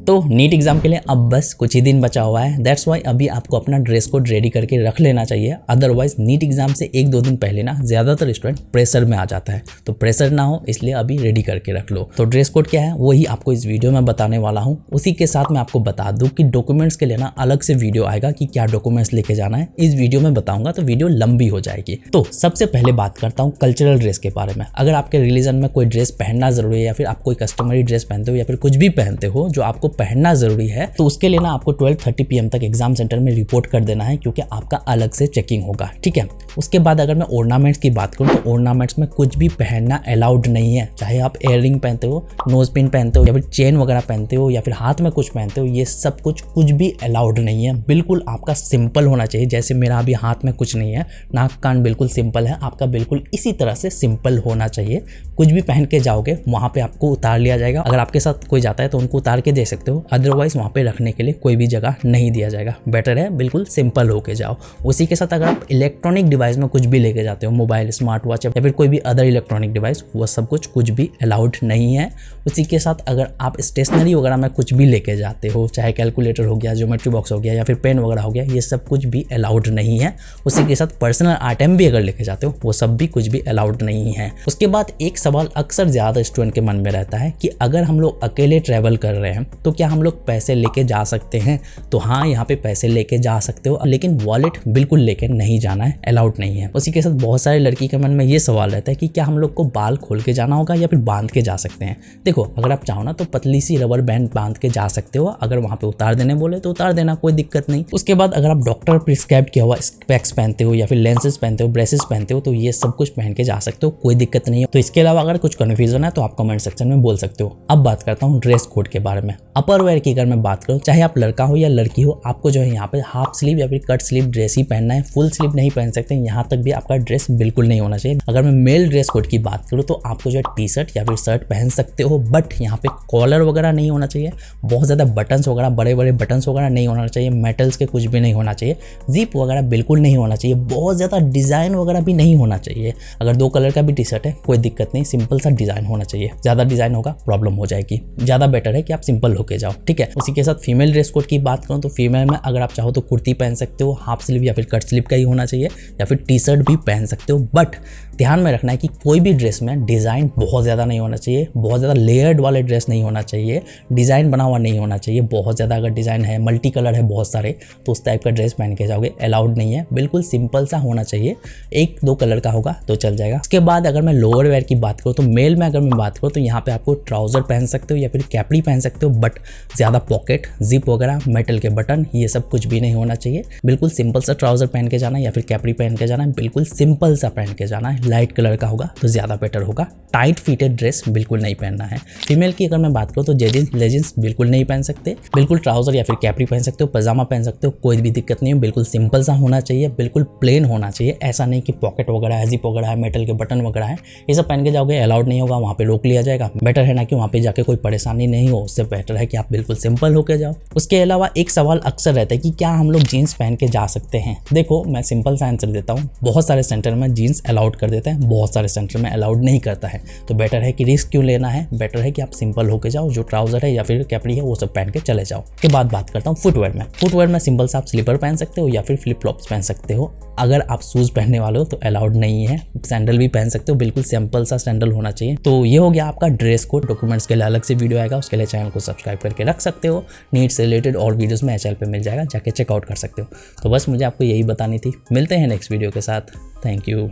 तो NEET exam के लिए अब बस कुछ ही दिन बचा हुआ है। दैट्स वाई अभी आपको अपना ड्रेस कोड रेडी करके रख लेना चाहिए। अदरवाइज नीट एग्जाम से 1-2 दिन पहले ना ज़्यादातर स्टूडेंट प्रेशर में आ जाता है, तो प्रेशर ना हो इसलिए अभी रेडी करके रख लो। तो ड्रेस कोड क्या है वही आपको इस वीडियो में बताने वाला हूँ। उसी के साथ मैं आपको बता दूँ कि डॉक्यूमेंट्स के लिए ना अलग से वीडियो आएगा कि क्या डॉक्यूमेंट्स लेके जाना है, इस वीडियो में बताऊंगा, तो वीडियो लंबी हो जाएगी। तो सबसे पहले बात करता हूँ कल्चरल ड्रेस के बारे में। अगर आपके रिलीजन में कोई ड्रेस पहनना जरूरी है या फिर आप कोई कस्टमरी ड्रेस पहनते हो या फिर कुछ भी पहनते हो जो आपको पहनना जरूरी है, तो उसके लिए ना आपको 12:30 PM तक एग्जाम सेंटर में रिपोर्ट कर देना है, क्योंकि आपका अलग से चेकिंग होगा। ठीक है। उसके बाद अगर मैं ऑर्नामेंट्स की बात करूँ तो ऑर्नामेंट्स में कुछ भी पहनना अलाउड नहीं है। चाहे आप इयररिंग पहनते हो, नोज पिन पहनते हो या फिर चेन वगैरह पहनते हो या फिर हाथ में कुछ पहनते हो, ये सब कुछ भी अलाउड नहीं है। बिल्कुल आपका सिंपल होना चाहिए। जैसे मेरा अभी हाथ में कुछ नहीं है, नाक कान बिल्कुल सिंपल है, आपका बिल्कुल इसी तरह से सिंपल होना चाहिए। कुछ भी पहन के जाओगे वहाँ पे आपको उतार लिया जाएगा। अगर आपके साथ कोई जाता है तो उनको उतार के दे सकते हो, अदरवाइज वहाँ पे रखने के लिए कोई भी जगह नहीं दिया जाएगा। बेटर है बिल्कुल सिंपल होके जाओ। उसी के साथ अगर आप इलेक्ट्रॉनिक डिवाइस में कुछ भी लेके जाते हो, मोबाइल, स्मार्ट वॉच या फिर कोई भी अदर इलेक्ट्रॉनिक डिवाइस, वो सब कुछ भी अलाउड नहीं है। उसी के साथ अगर आप स्टेशनरी वगैरह में कुछ भी लेके जाते हो, चाहे कैलकुलेटर हो गया, ज्योमेट्री बॉक्स हो गया या फिर पेन वगैरह हो गया, ये सब कुछ भी अलाउड नहीं है। उसी के साथ पर्सनल आइटम भी अगर लेके जाते हो, वो सब भी कुछ भी अलाउड नहीं है। उसके बाद एक सवाल अक्सर ज़्यादा स्टूडेंट के मन में रहता है कि अगर हम लोग अकेले ट्रैवल कर रहे हैं तो क्या हम लोग पैसे लेके जा सकते हैं? तो हाँ, यहाँ पे पैसे लेके जा सकते हो, लेकिन वॉलेट बिल्कुल लेके नहीं जाना है, अलाउड नहीं है। उसी के साथ बहुत सारे लड़की के मन में ये सवाल रहता है कि क्या हम लोग को बाल खोल के जाना होगा या फिर बांध के जा सकते हैं? देखो, अगर आप चाहो ना तो पतली सी रबर बैंड बांध के जा सकते हो। अगर वहाँ पे उतार देने बोले तो उतार देना, कोई दिक्कत नहीं। उसके बाद अगर आप डॉक्टर प्रिस्क्राइब किया हुआ स्पेक्स पहनते हो या फिर लेंसेज पहनते हो, ब्रेसेस पहनते हो, तो ये सब कुछ पहन के जा सकते हो, कोई दिक्कत नहीं है। तो इसके अलावा अगर कुछ कन्फ्यूजन है तो आप कमेंट सेक्शन में बोल सकते हो। अब बात करता हूँ ड्रेस कोड के बारे में। अपर वेयर की अगर मैं बात करूँ, चाहे आप लड़का हो या लड़की हो, आपको जो है यहाँ पे हाफ स्लीव या फिर कट स्लीव ड्रेस ही पहनना है, फुल स्लीव नहीं पहन सकते। यहाँ तक भी आपका ड्रेस बिल्कुल नहीं होना चाहिए। अगर मैं मेल ड्रेस कोड की बात करूँ तो आपको जो है टी शर्ट या फिर शर्ट पहन सकते हो, बट यहाँ पे कॉलर वगैरह नहीं होना चाहिए, बहुत ज़्यादा बटन्स वगैरह, बड़े बड़े बटन्स वगैरह नहीं होना चाहिए, मेटल्स के कुछ भी नहीं होना चाहिए, जिप वगैरह बिल्कुल नहीं होना चाहिए, बहुत ज़्यादा डिज़ाइन वगैरह भी नहीं होना चाहिए। अगर 2 कलर का भी टी शर्ट है कोई दिक्कत नहीं, सिंपल सा डिज़ाइन होना चाहिए। ज़्यादा डिज़ाइन होगा प्रॉब्लम हो जाएगी, ज़्यादा बेटर है कि आप सिंपल होके जाओ। ठीक है। उसी के साथ फीमेल ड्रेस कोड की बात करूँ तो फीमेल में अगर आप चाहो तो कुर्ती पहन सकते हो, हाफ स्लीव या फिर कट स्लीव का ही होना चाहिए, या फिर टी शर्ट भी पहन सकते हो। बट ध्यान में रखना है कि कोई भी ड्रेस में डिज़ाइन बहुत ज़्यादा नहीं होना चाहिए, बहुत ज़्यादा लेयर्ड वाले ड्रेस नहीं होना चाहिए, डिज़ाइन बना हुआ नहीं होना चाहिए। बहुत ज़्यादा अगर डिज़ाइन है, मल्टी कलर है बहुत सारे, तो उस टाइप का ड्रेस पहन के जाओगे, अलाउड नहीं है। बिल्कुल सिंपल सा होना चाहिए, 1-2 कलर का होगा तो चल जाएगा। उसके बाद अगर मैं लोअर वेयर की बात करूँ तो मेल में अगर मैं बात करूँ तो यहाँ पे आपको ट्राउज़र पहन सकते हो या फिर कैपरी पहन सकते हो, बट ज़्यादा पॉकेट, जिप वगैरह, मेटल के बटन, ये सब कुछ भी नहीं होना चाहिए। बिल्कुल सिंपल सा ट्राउज़र पहन के जाना है या फिर कैपरी पहन के जाना है, बिल्कुल सिंपल सा पहन के जाना है। लाइट कलर का होगा तो ज़्यादा बेटर होगा। टाइट फिटेड ड्रेस बिल्कुल नहीं पहनना है। फीमेल की अगर मैं बात करूँ तो लेगिंग्स बिल्कुल नहीं पहन सकते, बिल्कुल ट्राउज़र या फिर कैपरी पहन सकते हो, पजामा पहन सकते हो, कोई भी दिक्कत नहीं है। बिल्कुल सिंपल सा होना चाहिए, बिल्कुल प्लेन होना चाहिए। ऐसा नहीं कि पॉकेट वगैरह है, जिप वगैरह है, मेटल के बटन वगैरह है, ये सब पहन के जाओगे अलाउड नहीं होगा, वहाँ पे रोक लिया जाएगा। बेटर है ना कि वहाँ पे जाके कोई परेशानी नहीं हो, उससे बेटर है कि आप बिल्कुल सिंपल होके जाओ। उसके अलावा एक सवाल अक्सर रहता है कि क्या हम लोग जीन्स पहन के जा सकते हैं? देखो, मैं सिंपल सा आंसर देता हूँ। बहुत सारे सेंटर में जीन्स अलाउड कर देते हैं, बहुत सारे सेंटर में अलाउड नहीं करता है। तो बेटर है कि रिस्क क्यों लेना है, बेटर है कि आप सिंपल होके जाओ, जो ट्राउजर है या फिर कैपरी है वो सब पहन के चले जाओ। के बाद बात करता हूँ फुटवेयर में। फुटवेयर में सिंपल सा आप स्लीपर पहन सकते हो या फिर फ्लिप फ्लॉप्स पहन सकते हो। अगर आप शूज़ पहनने वाले हो तो अलाउड नहीं है। सैंडल भी पहन सकते हो, बिल्कुल सिंपल सा सैंडल होना चाहिए। तो ये हो गया आपका ड्रेस कोड। डॉक्यूमेंट्स के लिए अलग से वीडियो आएगा, उसके लिए चैनल को सब्सक्राइब करके रख सकते हो। नीट से रिलेटेड और वीडियोस में चैनल पे मिल जाएगा, जाके चेकआउट कर सकते हो। तो बस मुझे आपको यही बतानी थी। मिलते हैं नेक्स्ट वीडियो के साथ। Thank you.